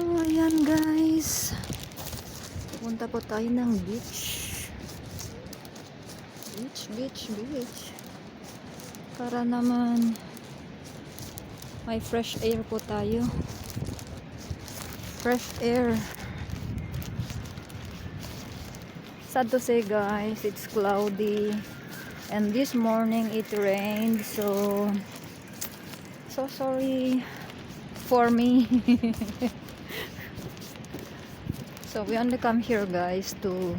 So, ayan guys. Punta po tayo ng beach. Beach. Para naman may fresh air po tayo. Fresh air. Sad to say guys, it's cloudy. And this morning it rained. So sorry for me. So we only come here guys to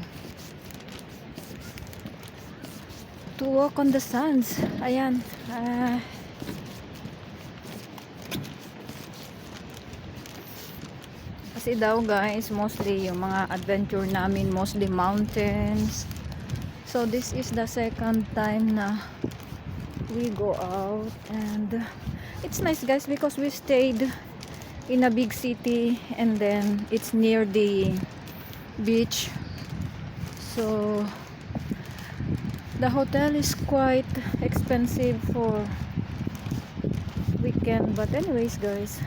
walk on the sands. Ayan. Kasi daw guys, mostly yung mga adventure namin, mostly mountains. So this is the second time na we go out, and it's nice guys because we stayed in a big city and then it's near the beach. So the hotel is quite expensive for weekend, but anyways guys,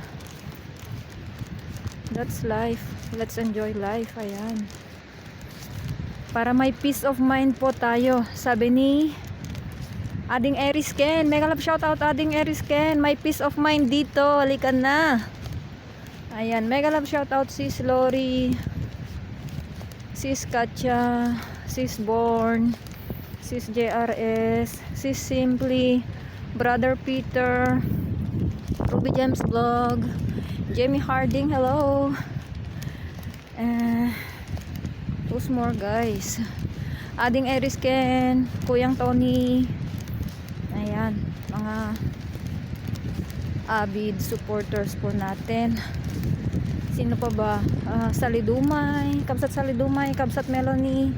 that's life. Let's enjoy life. Ayan, para may peace of mind po tayo, sabi ni Ading Erisken. Mega love shoutout Ading Erisken. May peace of mind dito, halika na. Ayan, mega love shoutout sis Lori, sis Katya, sis Born, sis JRS, sis Simply, Brother Peter, Ruby James Vlog, Jamie Harding, hello. Who's more guys? Ading Erisken, Kuyang Tony. Ayan, mga avid supporters po natin. Sino pa ba? Salidumay, Kabsat Salidumay, Kabsat Melanie,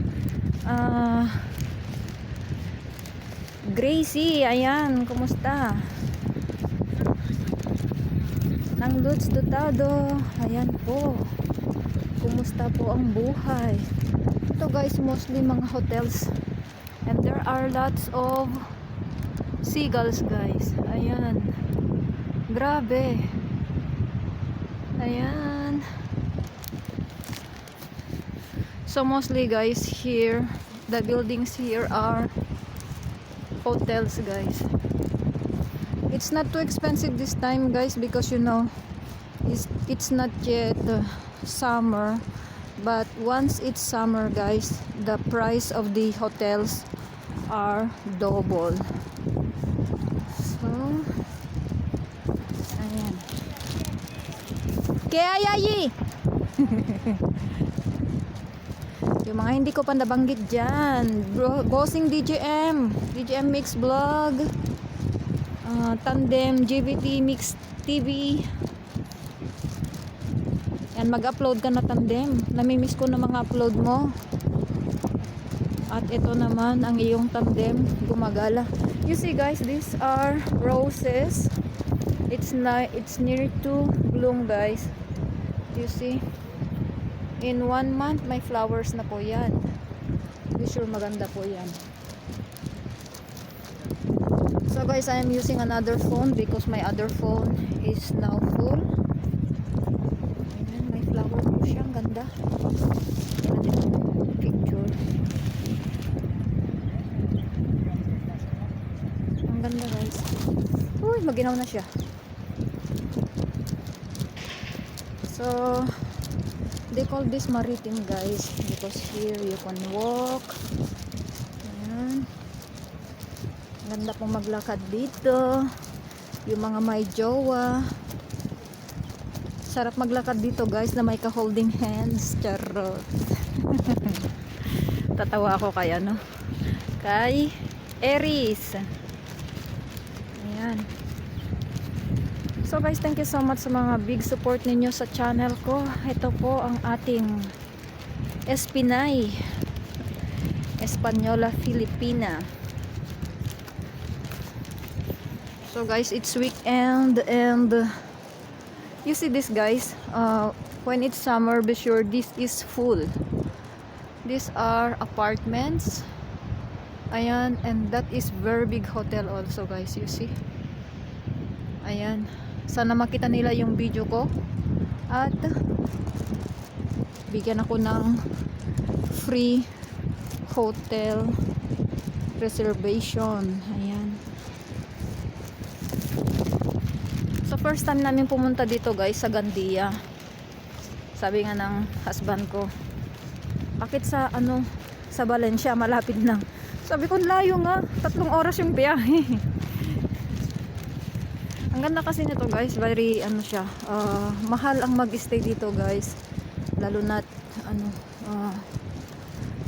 Gracie, ayan, kumusta? Nang Lutz Dotado, ayan po, kumusta po ang buhay? Ito guys, mostly mga hotels, and there are lots of seagulls guys. Ayan, grabe. Ayan. So mostly guys, here the buildings here are hotels guys. It's not too expensive this time guys because you know it's not yet summer, but once it's summer guys, the price of the hotels are double. So ayan, kaya yayi. Yung mga hindi ko pa nabanggit dyan, Bossing DJM Mix Vlog, Tandem GVT Mix TV. Yan, mag-upload ka na Tandem, namimiss ko na mga upload mo. At ito naman ang iyong Tandem, gumagala. You see guys, these are roses. It's near to bloom guys. You see, in 1 month may flowers na po yan. Be sure maganda po yan. So guys, I am using another phone because my other phone is now full. Ayan, may flower po siya, ang ganda. Ayan, picture. Ang ganda guys. Uy, maginaw na siya. So they call this Maritim guys because here you can walk. Ayan, ganda pong maglakad dito. Yung mga may jowa, sarap maglakad dito guys na may ka-holding hands. Charot. Tatawa ako kay ano, kay Aries. Ayan. So guys, thank you so much sa mga big support ninyo sa channel ko. Ito po ang ating Espinay, Española Filipina. So guys, it's weekend and you see this guys, when it's summer, be sure this is full. These are apartments. Ayan, and that is very big hotel also guys, you see. Ayan, sana makita nila yung video ko At bigyan ako ng free hotel reservation. Ayan. So first time namin pumunta dito guys sa Gandia. Sabi nga ng husband ko, bakit sa sa Valencia malapit lang. Sabi ko layo nga, 3 oras yung biyahe. Ang ganda kasi nito guys, very siya, mahal ang mag-stay dito guys. Lalo na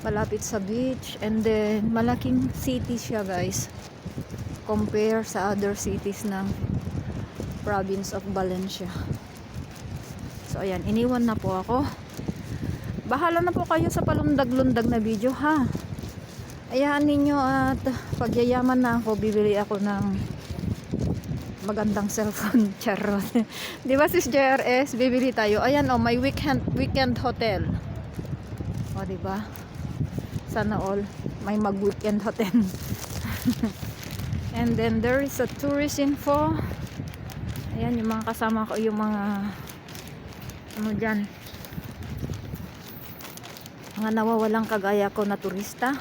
malapit sa beach, and then malaking city siya guys. Compare sa other cities ng province of Valencia. So ayan, iniwan na po ako. Bahala na po kayo sa palundag-lundag na video ha. Ayahan ninyo, at pagyayaman na ako, bibili ako ng magandang cellphone. Charot. Di ba sis JRS, bibili tayo. Ayan may weekend hotel. O di ba? Sana all may mag-weekend hotel. And then there is a tourist info. Ayan yung mga kasama ko, yung mga dyan, mga nawawalang kagaya ko na turista.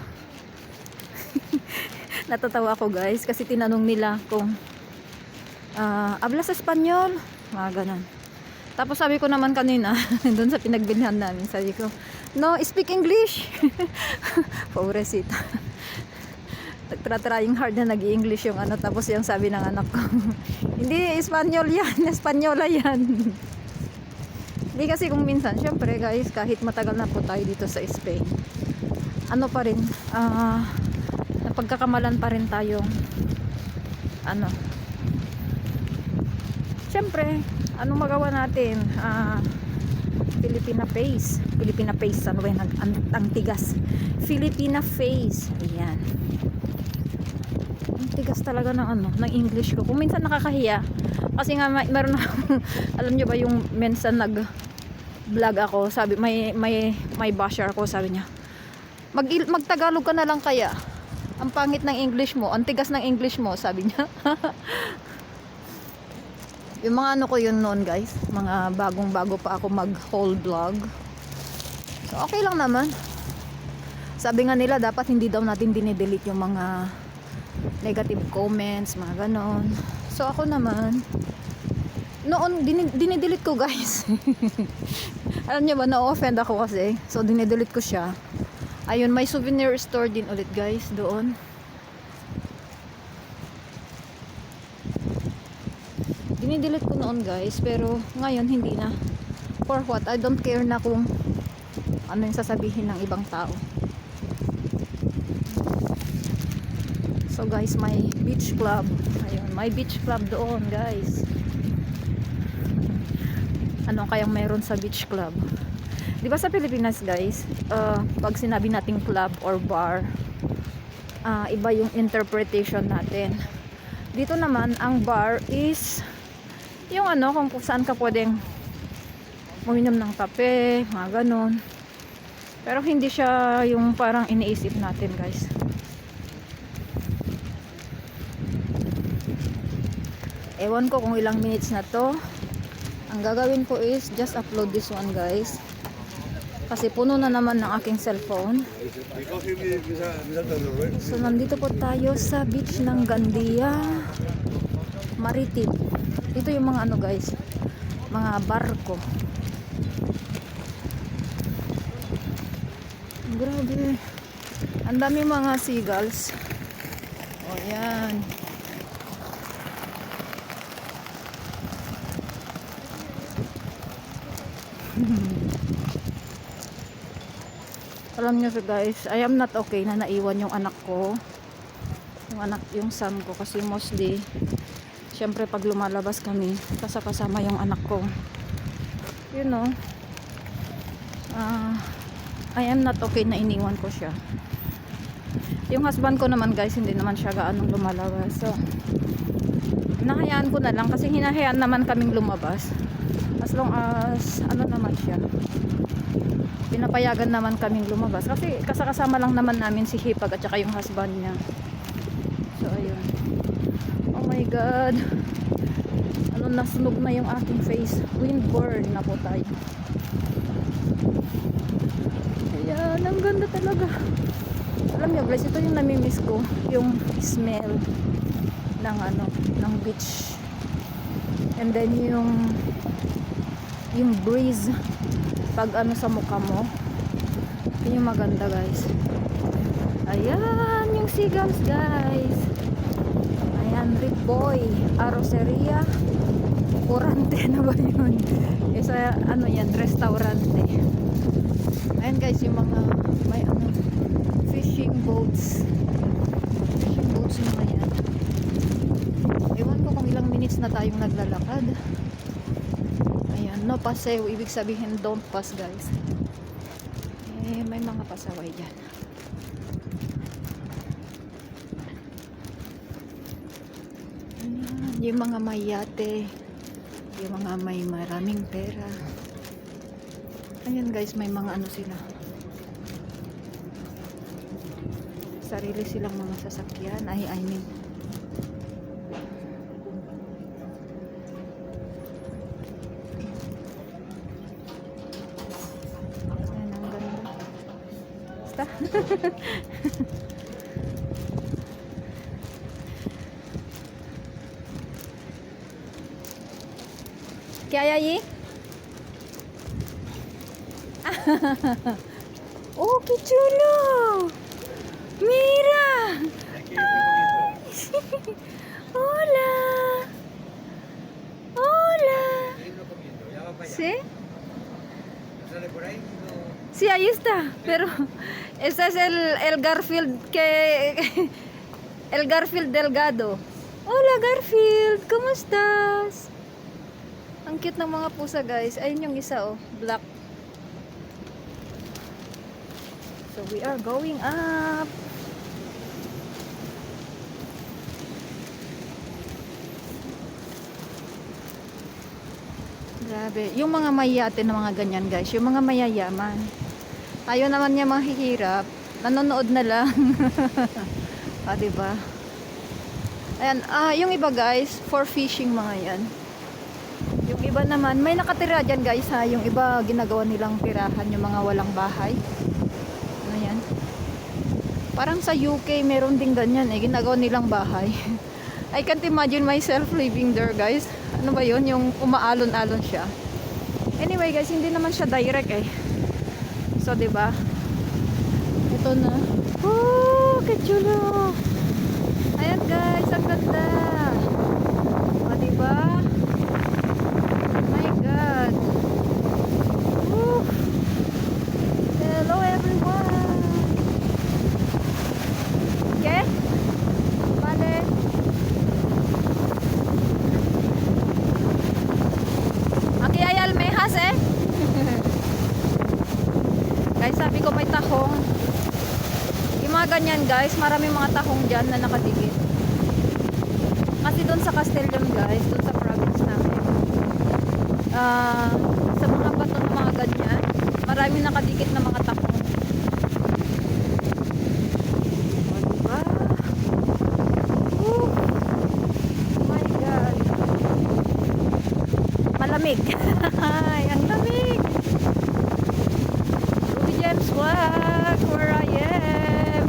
Natatawa ako guys kasi tinanong nila kung hablas Espanyol, mga ganun. Tapos sabi ko naman kanina doon sa pinagbilhan namin, sabi ko no, speak English. Pobrecita. Nagtra-trying hard na nag-i-English yung tapos yung sabi ng anak ko hindi Espanyol yan, Espanyola yan. Hindi kasi kung minsan, syempre guys, kahit matagal na po tayo dito sa Spain, pa rin, napagkakamalan pa rin tayong, syempre, anong magawa natin? Filipina face, ano ba yun? Ang tigas. Filipina face, ayan. Ang tigas talaga ng English ko. Kung minsan nakakahiya, kasi nga meron alam nyo ba yung minsan vlog ako, sabi may basher ako, sabi niya magtagalog ka na lang kaya, ang pangit ng English mo, ang tigas ng English mo, sabi niya. Yung mga ko yun noon guys, mga bago pa ako mag whole vlog, so okay lang naman. Sabi nga nila dapat hindi daw natin dinidelete yung mga negative comments, mga ganon. So ako naman noon dinidelete ko guys. Alam niyo ba, na-offend ako kasi, so dinidelete ko siya. Ayun, may souvenir store din ulit guys doon. Dinidelete ko noon guys, pero ngayon hindi na. For what? I don't care na kung ano yung sasabihin ng ibang tao. So guys, may beach club. Ayun, may beach club doon guys. Ano kayang meron sa beach club? Di ba sa Pilipinas guys, pag sinabi nating club or bar, iba yung interpretation natin. Dito naman, ang bar is yung kung saan ka pwedeng uminom ng kape, mga ganon. Pero hindi siya yung parang iniisip natin guys. Ewan ko kung ilang minutes na to. Ang gagawin ko is just upload this one guys, kasi puno na naman ng aking cellphone. So nandito po tayo sa beach ng Gandia Maritim. Dito yung mga guys, mga barko. Grabe, ang dami mga seagulls. O yan. Alam nyo guys, I am not okay na naiwan yung anak ko, yung son ko, kasi mostly syempre pag lumalabas kami kasama yung anak ko, you know. I am not okay na iniwan ko siya. Yung husband ko naman guys, hindi naman siya gaano lumalabas, so hinahayaan ko na lang, kasi hinahayaan naman kaming lumabas as long as naman siya, pinapayagan naman kaming lumabas, kasi kasama lang naman namin si Hipag at saka yung husband niya. So ayun, oh my god, nasunog na yung aking face. Windburn na po tayo. Ayan, ang ganda talaga. Alam nyo guys, ito yung namimiss ko. Yung smell ng ano, ng beach. And then yung breeze pag ano sa mukha mo. Yun yung maganda guys. Ayan yung seagulls guys. Ayan, Riboy Arroceria Orante na ba yun? Isa ano yan, restaurante. Ayan guys, yung mga may ano, fishing boats yung mga yan. Ewan ko kung ilang minutes na tayong naglalakad. Ayan, no pasew, ibig sabihin don't pass guys. Eh, may mga pasaway dyan. Ayan, yung mga may yate, yung mga may maraming pera. Ayan guys, may mga ano sila, sarili silang mga sasakyan. I mean ayan, ang ganda basta. Kaya yi? Oh, qué chulo. Mira. Ay. Hola. Hola. ¿Sí? Sí, ahí está. Pero ese es el Garfield que el Garfield delgado. Hola Garfield, ¿cómo estás? Ang cute ng mga pusa guys. Ayun yung isa oh, black. So we are going up. Grabe. Yung mga mayate na mga ganyan guys, yung mga mayayaman. Ayaw naman niya mahihirap. Nanonood na lang. Ah, diba? Ayan, yung iba guys, for fishing mga yan. Yung iba naman, may nakatira dyan guys ha. Yung iba ginagawa nilang tirahan, yung mga walang bahay. Ano yan? Parang sa UK meron din ganyan eh, ginagawa nilang bahay. I can't imagine myself living there guys. Ano ba yun? Yung umaalon-alon siya. Anyway guys, hindi naman siya direct eh. So diba? Ito na. Oh, kachulo. Ayan guys, ang ganda. O diba? My God. Woo. Hello everyone. Okay? Vale. Aquí hay almejas eh. Guys, sabi ko may tahong. Yung mga ganyan guys, maraming mga tahong dyan na nakadikit. Kasi doon sa Castellon guys, doon sa province namin, sa mga bato ng mga ganyan, maraming nakadikit na mga tahong. O diba? Woo! My God. Malamig. Ay, ang lamig. Ruby James Vlog, where I am.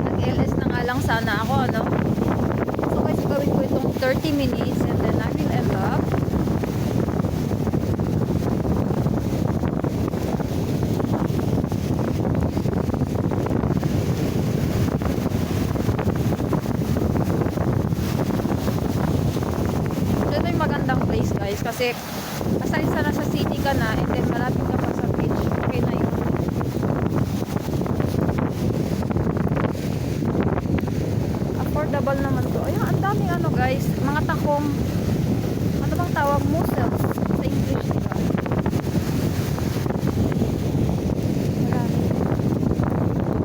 Nag-LS na nga lang sana ako, no? So guys, gawin ko itong 30 minutes and then I will end up. So ito yung magandang place guys kasi aside sa nasa city ka na and then malapit ka pa sa beach, okay na yun. Affordable naman to. Ayun, ang daming ano guys, mga takong, ano bang tawag, mussels sa English, diba? Marami.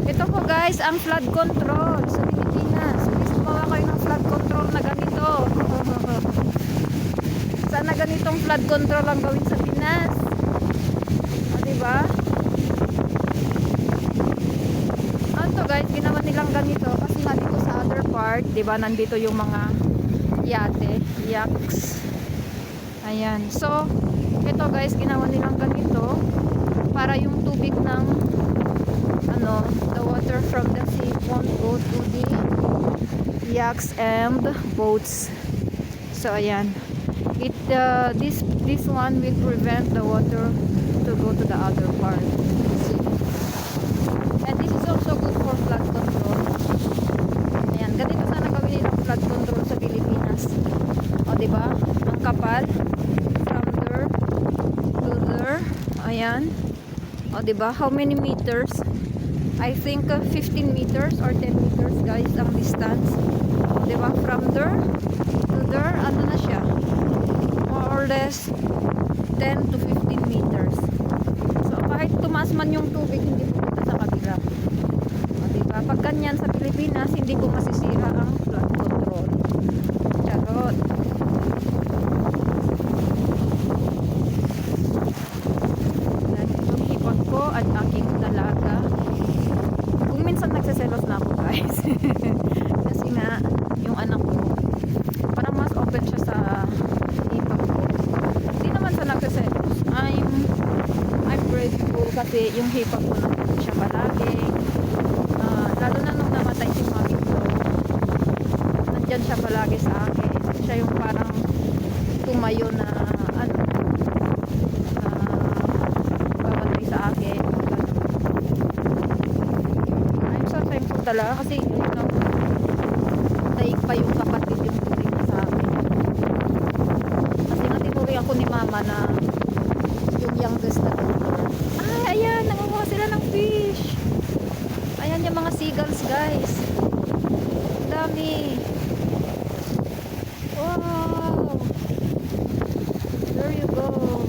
Ito po guys, ang flood control sa Pilipinas. Please gumawa kayo ng flood control na ganito. Sana ganitong flood control ang gawin sa Pinas. O, diba? Ano to guys, ginawa nilang ganito kasi nga dito sa other part 'di ba? Nandito yung mga yate, yaks. Ayan. So, ito guys, ginawa nilang ganito para yung tubig ng the water from the sea won't go to the yaks and boats. So ayan, this one will prevent the water to go to the other part. See? And this is also good for flood control. Ayan, ganito sana gawin nilang flood control sa Pilipinas. O diba, ang kapal from there to there. Ayan, o diba, how many meters? I think 15 meters or 10 meters guys ang distance. Diba? From there to there, ano na siya? More or less 10 to 15 meters. So kahit tumaas man yung tubig, hindi pupunta sa kabila. O diba? Pag ganyan sa Pilipinas, hindi ko masisira ang flood control. Charot. Yan yung hipag ko at aking dalaga. Minsan nagseselos na ako guys. Kasi nga yung anak ko parang mas open siya sa hipag ko. Hindi naman sa nagseselos. I'm grateful kasi yung hipag ko nandito siya palagi. Lalo na nung namatay si mami ko, nandyan siya palagi sa akin. Siya yung parang tumayo na babantay sa akin. Talaga kasi daig pa yung kapatid yung tuloy na sa akin. Kasi nga tinuloy ako ni mama na yung youngest na daughter. Ay, ayan, nangunguha sila ng fish. Ayan yung mga seagulls guys. Ang dami. Wow, there you go.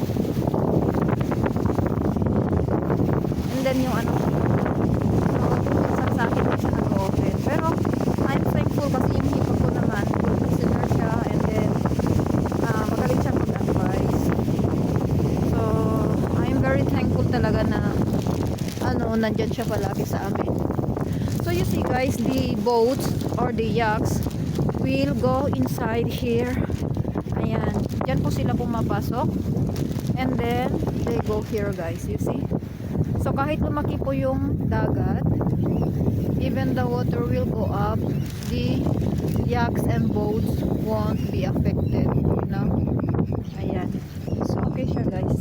And then yung pero I'm thankful kasi yung hipag ko naman good listener siya, and then magaling siyang mag-advise. So I'm very thankful talaga na nandyan siya palagi sa amin. So you see guys, the boats or the yaks will go inside here. Ayan, dyan po sila pumapasok, and then they go here guys, you see. So kahit lumaki po yung dagat, even the water will go up, the yaks and boats won't be affected, you know. Ayan. So okay siya guys.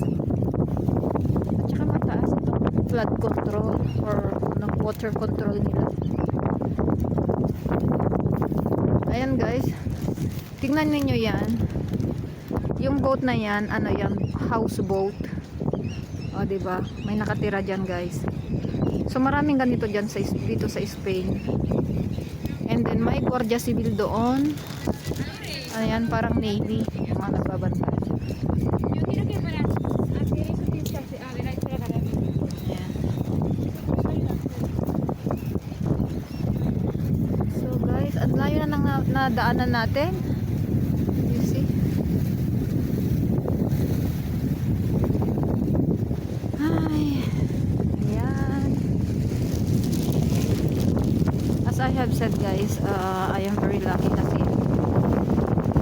At saka mataas itong flood control or water control nila. Ayan guys, tingnan ninyo yan. Yung boat na yan, yan, houseboat. O diba, may nakatira dyan guys. So maraming ganito dyan dito sa Spain. And then may Guardia Civil doon. Ayan, parang Navy yung mga nagbabantay. Ayan. So guys, ang layo na nang nadaanan natin. You see? Ay, ayan. As I have said guys, I am very lucky kasi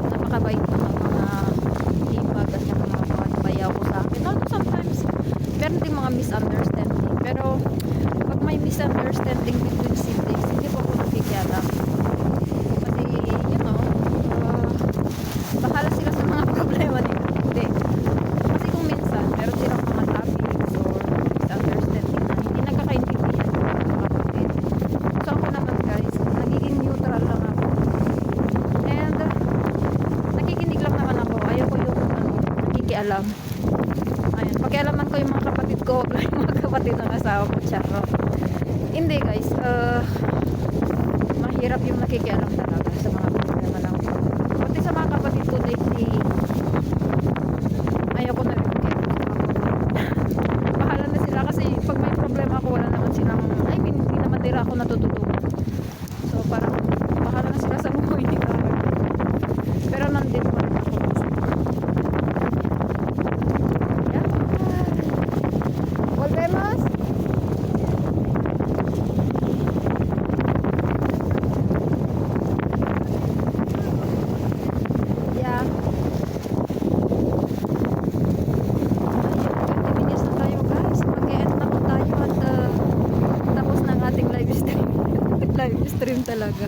napakabait ng mga hipag at yung mga bayaw ko sa akin. Although sometimes meron din mga misunderstanding, pero pag may misunderstanding between siblings, hindi po ako nakikialam. Kasi you know, bahala sila sa mga problema nila. Hindi. Kasi kung minsan meron silang mga topics or misunderstanding na hindi nagkakaintindihan ng mga kapatid. So ako naman guys, nagiging neutral lang ako. And nakikinig lang naman ako. Ayaw ko yung nakikialam. Ayan, pakialaman ko yung mga kapatid ko, yung mga kapatid ng asawa ko, charo. Hindi guys, mahirap yung nakikialam talaga sa mga problema lang. Pati sa mga kapatid ko lately, ayaw ko na rin bahala na sila kasi pag may problema ako, wala naman silang, I mean, hindi naman nila ako natutulungan. So parang bahala na sila sa buhay nila. Pero nandito pa rin ako. Yan. Volvemos. talaga.